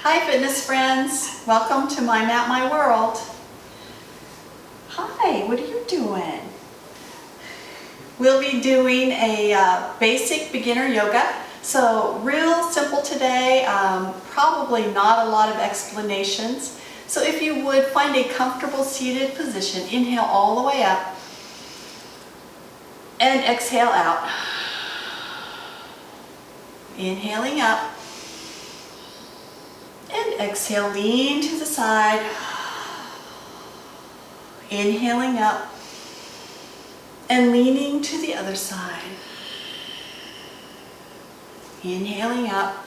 Hi fitness friends, welcome to My Mat, My World. Hi, what are you doing? We'll be doing a basic beginner yoga. So real simple today, probably not a lot of explanations. So if you would find a comfortable seated position, inhale all the way up and exhale out. Inhaling up. And exhale, lean to the side. Inhaling up and leaning to the other side. Inhaling up,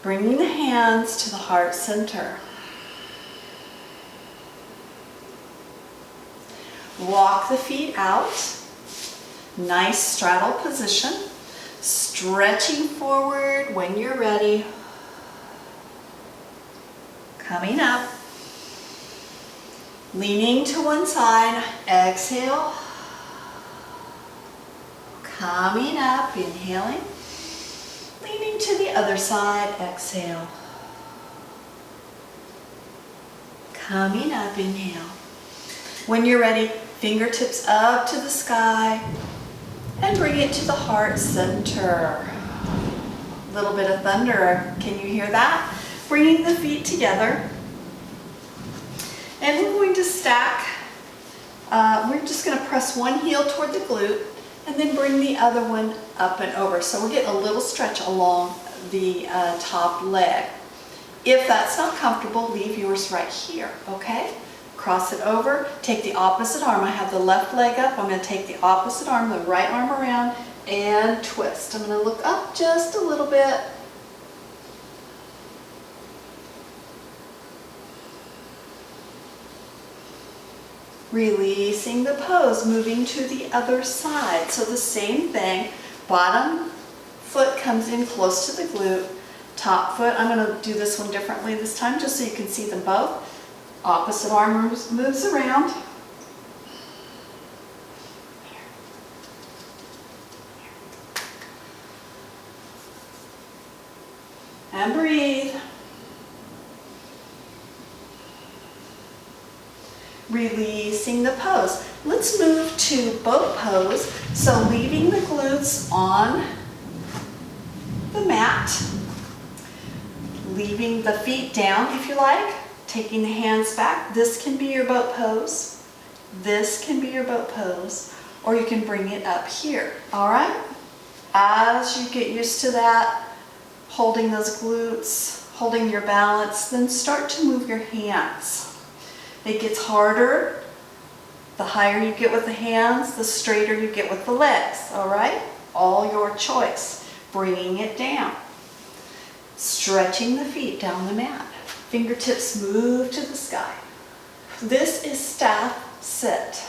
bringing the hands to the heart center. Walk the feet out. Nice straddle position. Stretching forward when you're ready. Coming up, leaning to one side, exhale, coming up, inhaling, leaning to the other side, exhale, coming up, inhale. When you're ready, fingertips up to the sky and bring it to the heart center. A little bit of thunder, can you hear that? Bringing the feet together, and we're going to stack. We're just going to press one heel toward the glute and then bring the other one up and over. So we're getting a little stretch along the top leg. If that's not comfortable, leave yours right here, okay? Cross it over, take the opposite arm. I have the left leg up. I'm going to take the opposite arm, the right arm around, and twist. I'm going to look up just a little bit. Releasing the pose, moving to the other side. So the same thing, bottom foot comes in close to the glute, top foot, I'm going to do this one differently this time just so you can see them both. Opposite arm moves around. And breathe. Releasing the pose. Let's move to boat pose. So leaving the glutes on the mat, leaving the feet down if you like, taking the hands back. This can be your boat pose. This can be your boat pose, or you can bring it up here. All right? As you get used to that, holding those glutes, holding your balance, then start to move your hands. It gets harder. The higher you get with the hands, the straighter you get with the legs, all right? All your choice. Bringing it down. Stretching the feet down the mat. Fingertips move to the sky. This is staff sit.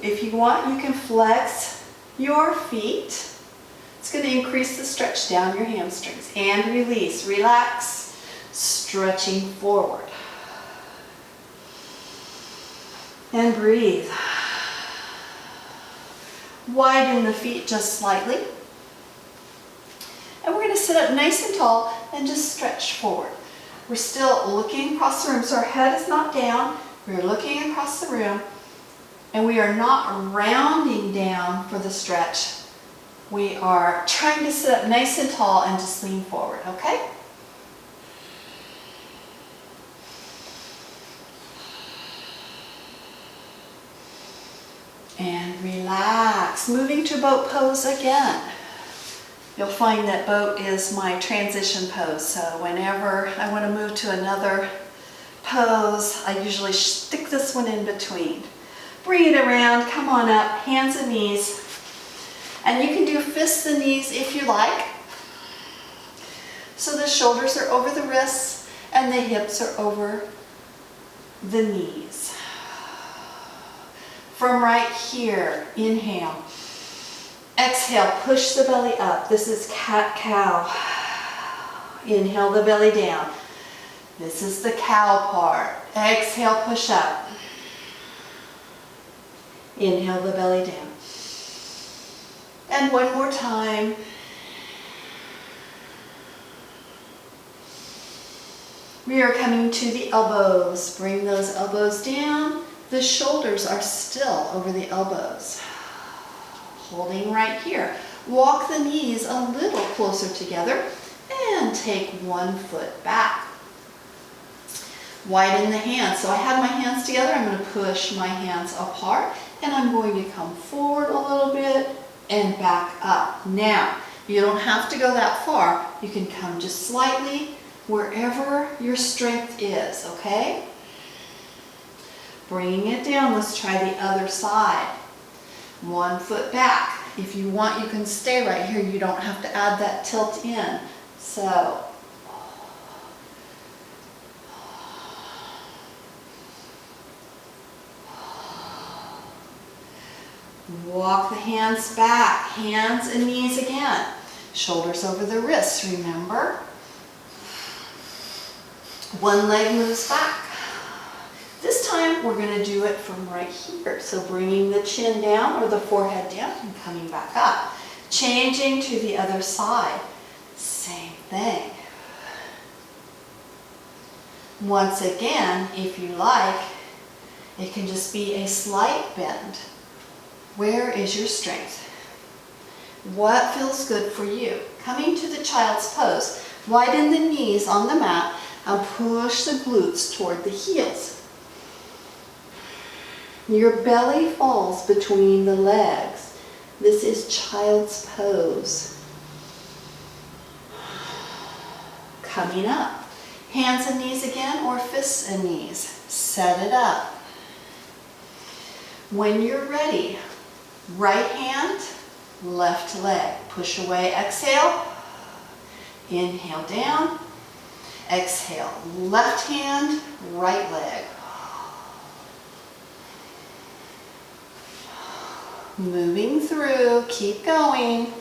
If you want, you can flex your feet. It's going to increase the stretch down your hamstrings. And release, relax, stretching forward. And breathe. Widen the feet just slightly. And we're going to sit up nice and tall and just stretch forward. We're still looking across the room, so our head is not down. We're looking across the room, and we are not rounding down for the stretch. We are trying to sit up nice and tall and just lean forward, okay? And relax. Moving to boat pose again. You'll find that boat is my transition pose. So whenever I want to move to another pose, I usually stick this one in between. Bring it around, come on up, hands and knees. And you can do fists and knees if you like. So the shoulders are over the wrists and the hips are over the knees. From right here, inhale. Exhale, push the belly up. This is cat-cow. Inhale the belly down. This is the cow part. Exhale, push up. Inhale the belly down. And one more time. We are coming to the elbows. Bring those elbows down. The shoulders are still over the elbows. Holding right here. Walk the knees a little closer together and take one foot back. Widen the hands. So I have my hands together. I'm going to push my hands apart and I'm going to come forward a little bit and back up. Now, you don't have to go that far. You can come just slightly wherever your strength is, okay? Bringing it down. Let's try the other side. 1 foot back. If you want, you can stay right here. You don't have to add that tilt in. So, walk the hands back, hands and knees again. Shoulders over the wrists, remember? One leg moves back. This time we're going to do it from right here. So bringing the chin down or the forehead down and coming back up. Changing to the other side. Same thing. Once again, if you like, it can just be a slight bend. Where is your strength? What feels good for you? Coming to the child's pose. Widen the knees on the mat and push the glutes toward the heels. Your belly falls between the legs. This is child's pose. Coming up. Hands and knees again or fists and knees. Set it up. When you're ready, right hand, left leg. Push away, exhale. Inhale down. Exhale, left hand, right leg. Moving through, keep going.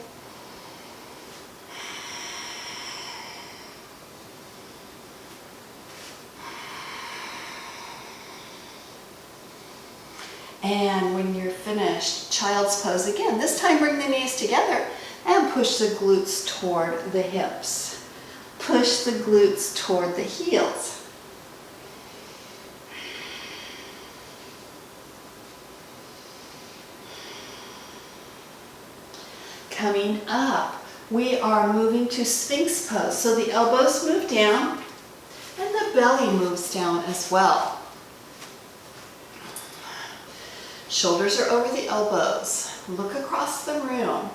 And when you're finished, child's pose again. This time bring the knees together and push the glutes toward the hips. Push the glutes toward the heels. Coming up, we are moving to Sphinx pose. So the elbows move down and the belly moves down as well. Shoulders are over the elbows. Look across the room.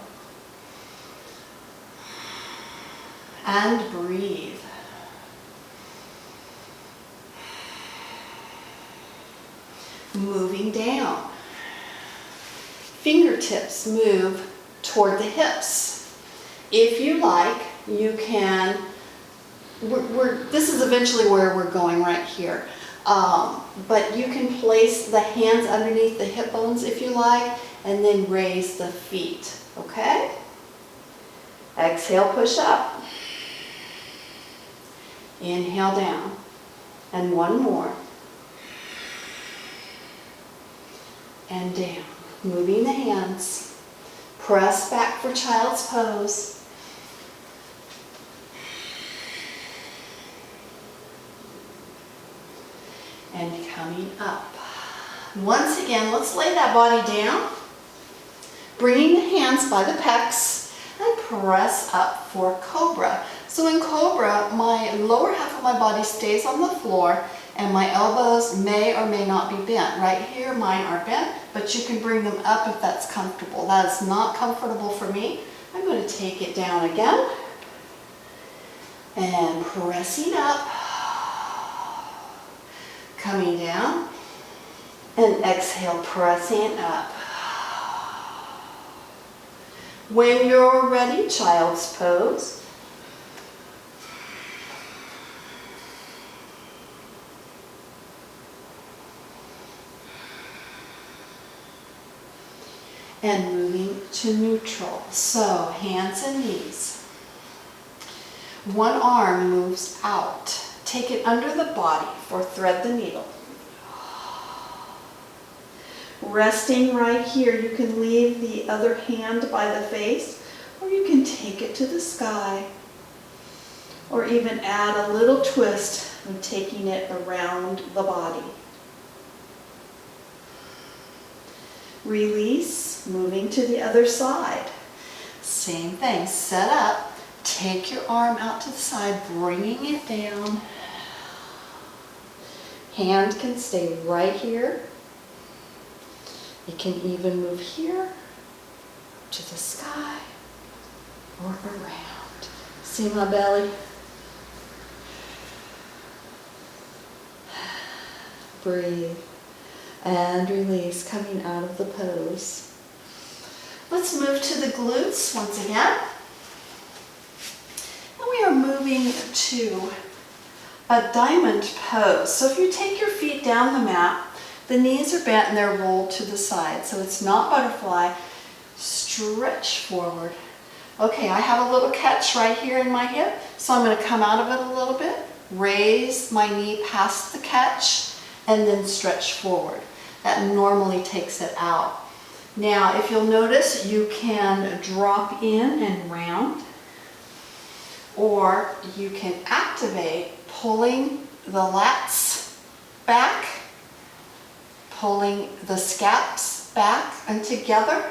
And breathe. Moving down. Fingertips move toward the hips. If you like, you can, this is eventually where we're going right here. But you can place the hands underneath the hip bones if you like, and then raise the feet, okay? Exhale, push up. Inhale down. And one more. And down. Moving the hands. Press back for child's pose. And coming up. Once again, let's lay that body down. Bringing the hands by the pecs and press up for Cobra. So in Cobra, my lower half of my body stays on the floor and my elbows may or may not be bent. Right here, mine are bent, but you can bring them up if that's comfortable. That is not comfortable for me. I'm going to take it down again and pressing up, coming down, and exhale, pressing up. When you're ready, child's pose. And moving to neutral. So hands and knees. One arm moves out. Take it under the body for thread the needle. Resting right here, you can leave the other hand by the face, or you can take it to the sky. Or even add a little twist when taking it around the body. Release, moving to the other side. Same thing, set up, take your arm out to the side, bringing it down. Hand can stay right here. It can even move here to the sky or around. See my belly? Breathe and release, coming out of the pose. Let's move to the glutes once again. And we are moving to a diamond pose. So if you take your feet down the mat, the knees are bent and they're rolled to the side. So it's not butterfly. Stretch forward. Okay, I have a little catch right here in my hip, so I'm going to come out of it a little bit, raise my knee past the catch, and then stretch forward. That normally takes it out. Now, if you'll notice, you can drop in and round, or you can activate pulling the lats back, pulling the scaps back and together,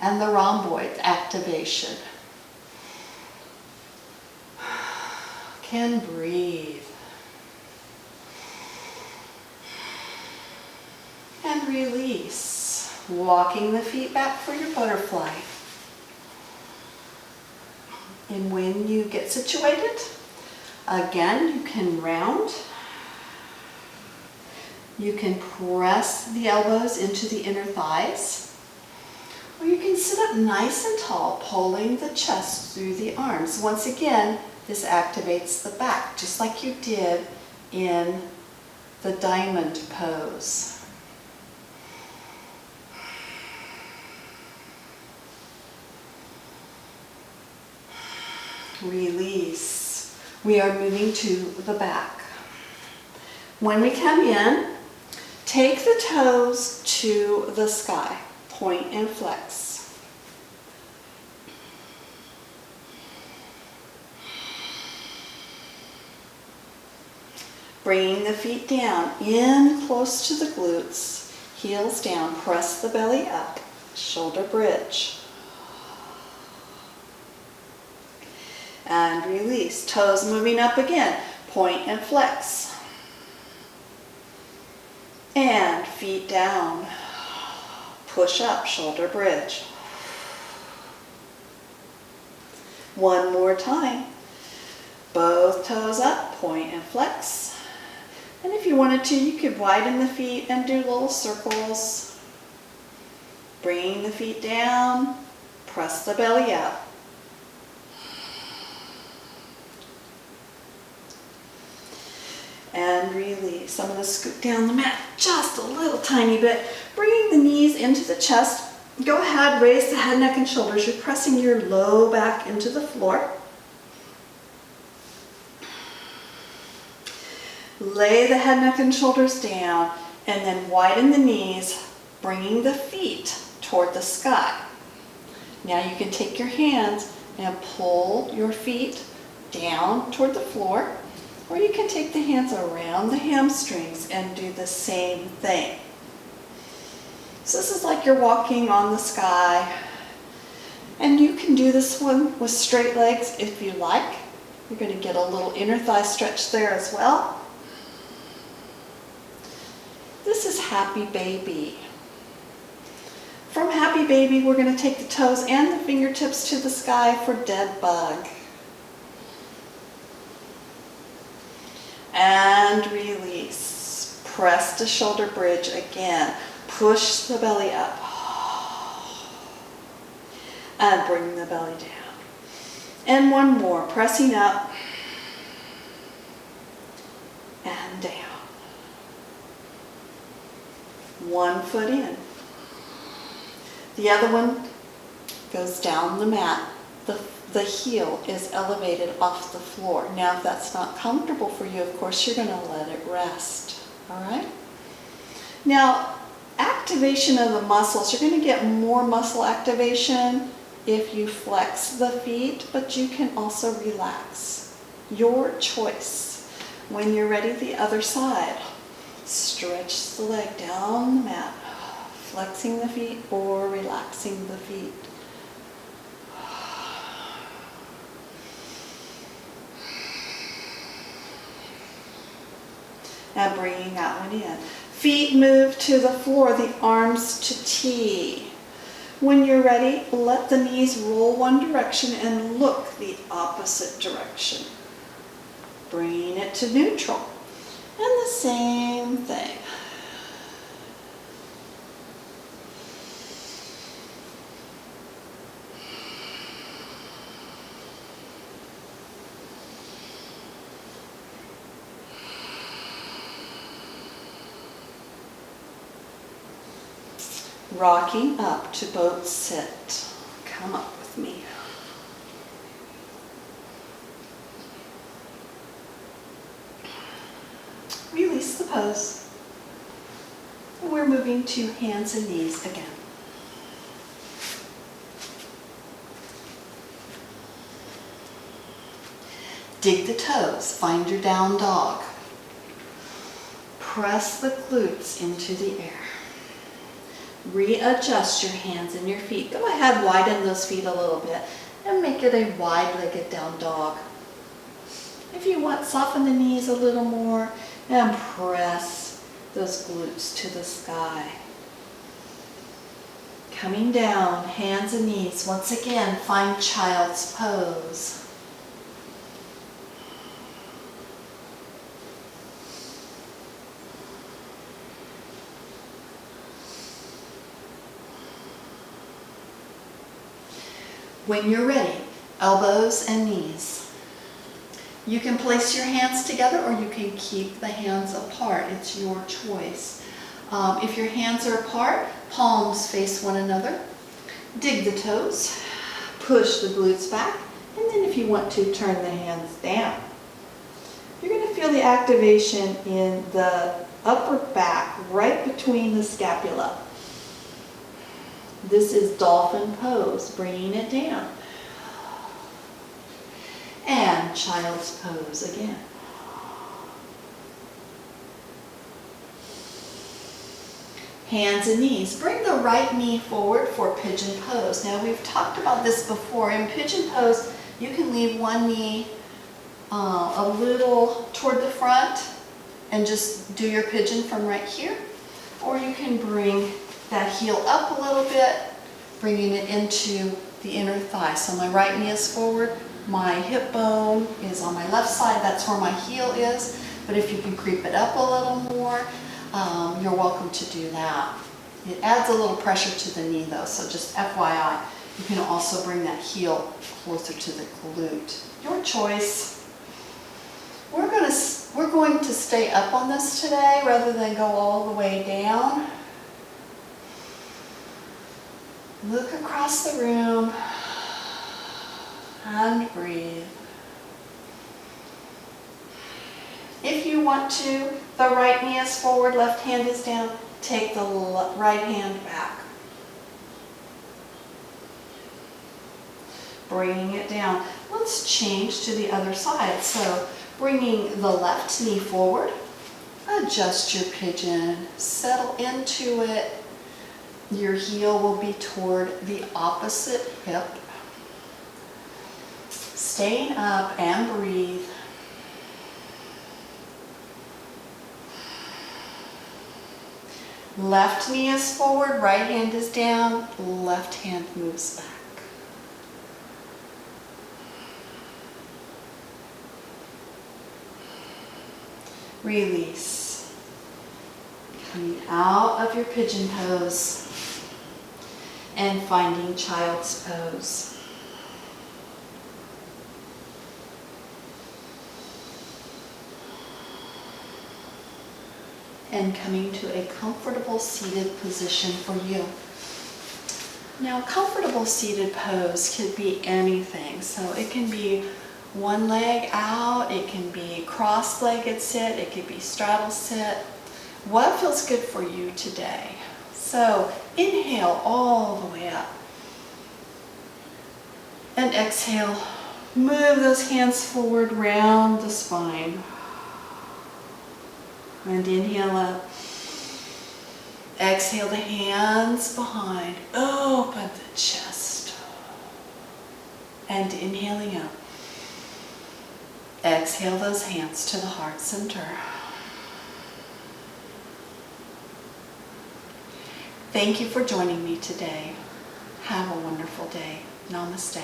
and the rhomboid activation. Can breathe. And release. Walking the feet back for your butterfly. And when you get situated, again, you can round. You can press the elbows into the inner thighs. Or you can sit up nice and tall, pulling the chest through the arms. Once again, this activates the back, just like you did in the diamond pose. Release. We are moving to the back. When we come in, take the toes to the sky. Point and flex. Bringing the feet down, in close to the glutes, heels down, press the belly up, shoulder bridge. And release, toes moving up again, point and flex. And feet down. Push up, shoulder bridge. One more time. Both toes up, point and flex. And if you wanted to, you could widen the feet and do little circles. Bringing the feet down, press the belly up. And release. I'm going to scoot down the mat just a little tiny bit. Bringing the knees into the chest. Go ahead, raise the head, neck, and shoulders. You're pressing your low back into the floor. Lay the head, neck, and shoulders down, and then widen the knees, bringing the feet toward the sky. Now you can take your hands and pull your feet down toward the floor. Or you can take the hands around the hamstrings and do the same thing. So this is like you're walking on the sky. And you can do this one with straight legs if you like. You're going to get a little inner thigh stretch there as well. This is Happy Baby. From Happy Baby, we're going to take the toes and the fingertips to the sky for Dead Bug. And release. Press the shoulder bridge again. Push the belly up. And bring the belly down. And one more. Pressing up. And down. One foot in. The other one goes down the mat. The heel is elevated off the floor. Now, if that's not comfortable for you, of course, you're going to let it rest. All right? Now, activation of the muscles. You're going to get more muscle activation if you flex the feet, but you can also relax. Your choice. When you're ready, the other side. Stretch the leg down the mat, flexing the feet or relaxing the feet. Now bringing that one in. Feet move to the floor, the arms to T. When you're ready, let the knees roll one direction and look the opposite direction. Bringing it to neutral. And the same thing. Rocking up to boat sit. Come up with me. Release the pose. And we're moving to hands and knees again. Dig the toes. Find your down dog. Press the glutes into the air. Readjust your hands and your feet. Go ahead, widen those feet a little bit and make it a wide-legged down dog. If you want, soften the knees a little more and press those glutes to the sky. Coming down, hands and knees. Once again, find child's pose. When you're ready, elbows and knees. You can place your hands together or you can keep the hands apart. It's your choice. If your hands are apart, palms face one another. Dig the toes, push the glutes back, and then if you want to, turn the hands down. You're going to feel the activation in the upper back, right between the scapula. This is dolphin pose, bringing it down. And child's pose again. Hands and knees. Bring the right knee forward for pigeon pose. Now we've talked about this before. In pigeon pose, you can leave one knee a little toward the front and just do your pigeon from right here. Or you can bring that heel up a little bit, bringing it into the inner thigh. So my right knee is forward, my hip bone is on my left side, that's where my heel is. But if you can creep it up a little more, you're welcome to do that. It adds a little pressure to the knee though, so just FYI, you can also bring that heel closer to the glute. Your choice. We're going to stay up on this today rather than go all the way down. Look across the room and breathe. If you want to, the right knee is forward, left hand is down. Take the right hand back. Bringing it down. Let's change to the other side. So bringing the left knee forward, adjust your pigeon, settle into it. Your heel will be toward the opposite hip. Staying up and breathe. Left knee is forward, right hand is down, left hand moves back. Release. Coming out of your pigeon pose and finding child's pose. And coming to a comfortable seated position for you. Now, comfortable seated pose could be anything. So it can be one leg out, it can be cross-legged sit, it could be straddle sit. What feels good for you today? So inhale all the way up. And exhale Move those hands forward, round the spine. And inhale up. Exhale the hands behind. Open the chest. And inhaling up. Exhale those hands to the heart center. Thank you for joining me today. Have a wonderful day. Namaste.